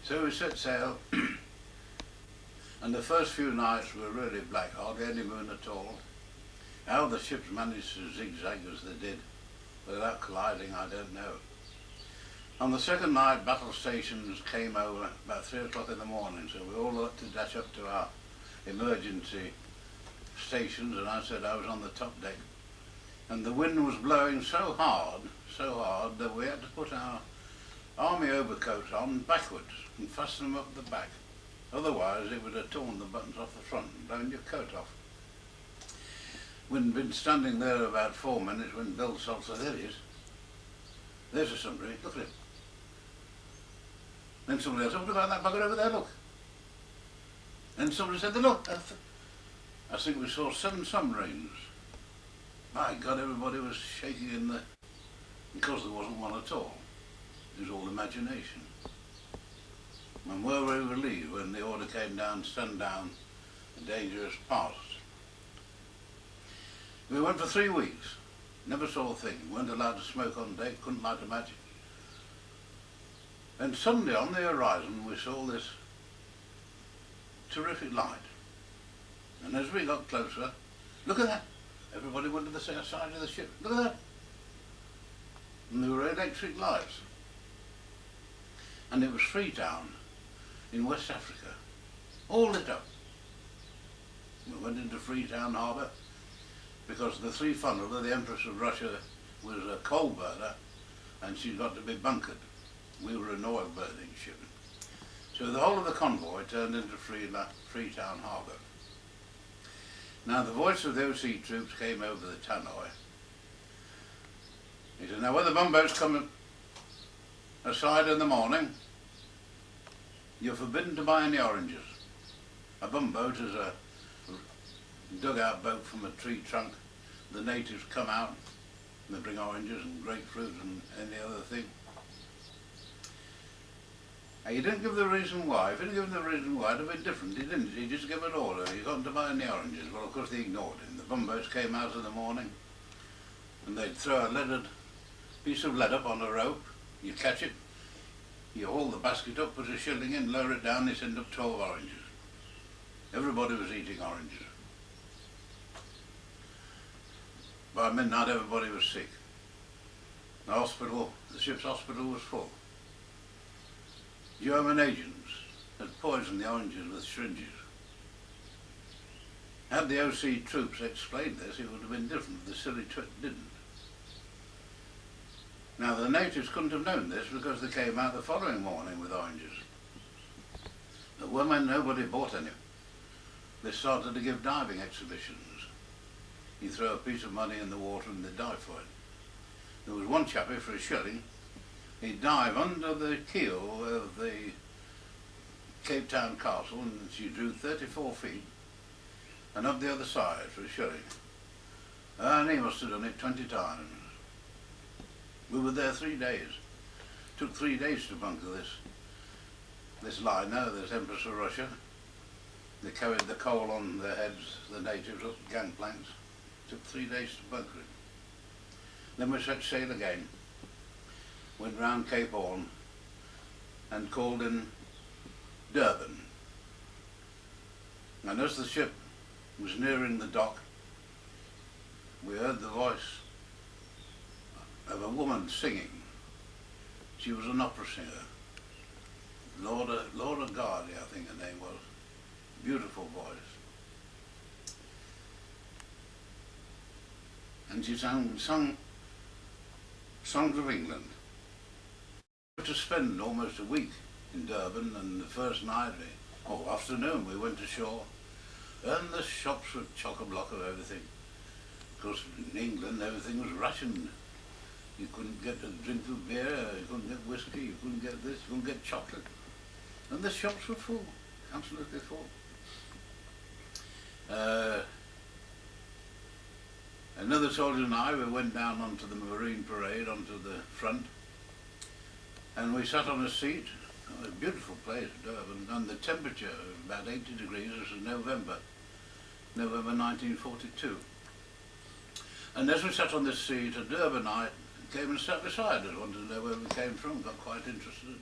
So we set sail, and the first few nights were really black, hardly any moon at all. How the ships managed to zigzag as they did without colliding, I don't know. On the second night, battle stations came over about 3 o'clock in the morning, so we all had to dash up to our emergency stations, and I said I was on the top deck. And the wind was blowing so hard that we had to put our army overcoats on backwards and fasten them up the back. Otherwise it would have torn the buttons off the front and blown your coat off. We'd been standing there about 4 minutes when Bill Salt said, "There he is. There's a submarine, look at him." Then somebody else, "What about that bugger over there, look?" And somebody said, "Look, I think we saw 7 submarines." My God, everybody was shaking in the... because there wasn't one at all. It was all imagination. And were we relieved when the order came down, stand down, the danger has passed. We went for 3 weeks, never saw a thing, weren't allowed to smoke on deck, couldn't light a match. And suddenly on the horizon we saw this terrific light. And as we got closer, look at that! Everybody went to the side of the ship, look at that! And there were electric lights. And it was Freetown in West Africa, all lit up. We went into Freetown harbour because the 3-funneler, the Empress of Russia, was a coal burner and she got to be bunkered. We were an oil burning ship. So the whole of the convoy turned into Freetown harbour. Now the voice of the OC troops came over the tannoy. He said, "Now when the bumboats come aside in the morning, you're forbidden to buy any oranges." A bumboat is a dugout boat from a tree trunk. The natives come out and they bring oranges and grapefruit and any other thing. Now, he didn't give the reason why. If he didn't give the reason why, it would have been different. He didn't. He just gave an order. You got to buy any oranges. Well, of course, they ignored him. The bumboats came out in the morning and they'd throw a piece of lead up on a rope. You catch it, you haul the basket up, put a shilling in, lower it down, they send up 12 oranges. Everybody was eating oranges. By midnight, everybody was sick. The ship's hospital was full. German agents had poisoned the oranges with syringes. Had the OC troops explained this, it would have been different. The silly trick didn't. Now the natives couldn't have known this because they came out the following morning with oranges. But when nobody bought any, they started to give diving exhibitions. You throw a piece of money in the water and they dive for it. There was one chappie for a shilling. He'd dive under the keel of the Cape Town castle and she drew 34 feet and up the other side for a shilling. And he must have done it 20 times. We were there 3 days. Took 3 days to bunker this liner, this Empress of Russia. They carried the coal on their heads, the natives, up gangplanks. Took 3 days to bunker it. Then we set sail again. Went round Cape Horn and called in Durban. And as the ship was nearing the dock, we heard the voice of a woman singing. She was an opera singer. Laura Gardy, I think her name was. Beautiful voice. And she sung songs of England. To spend almost a week in Durban, and the first night, afternoon, we went ashore, and the shops were chock-a-block of everything. Of course, in England, everything was rationed. You couldn't get a drink of beer, you couldn't get whiskey, you couldn't get this, you couldn't get chocolate. And the shops were full, absolutely full. Another soldier and I, we went down onto the Marine Parade, onto the front, and we sat on a seat. A beautiful place, Durban, and the temperature was about 80 degrees. This was November 1942. And as we sat on this seat, a Durbanite came and sat beside us, wanted to know where we came from, got quite interested.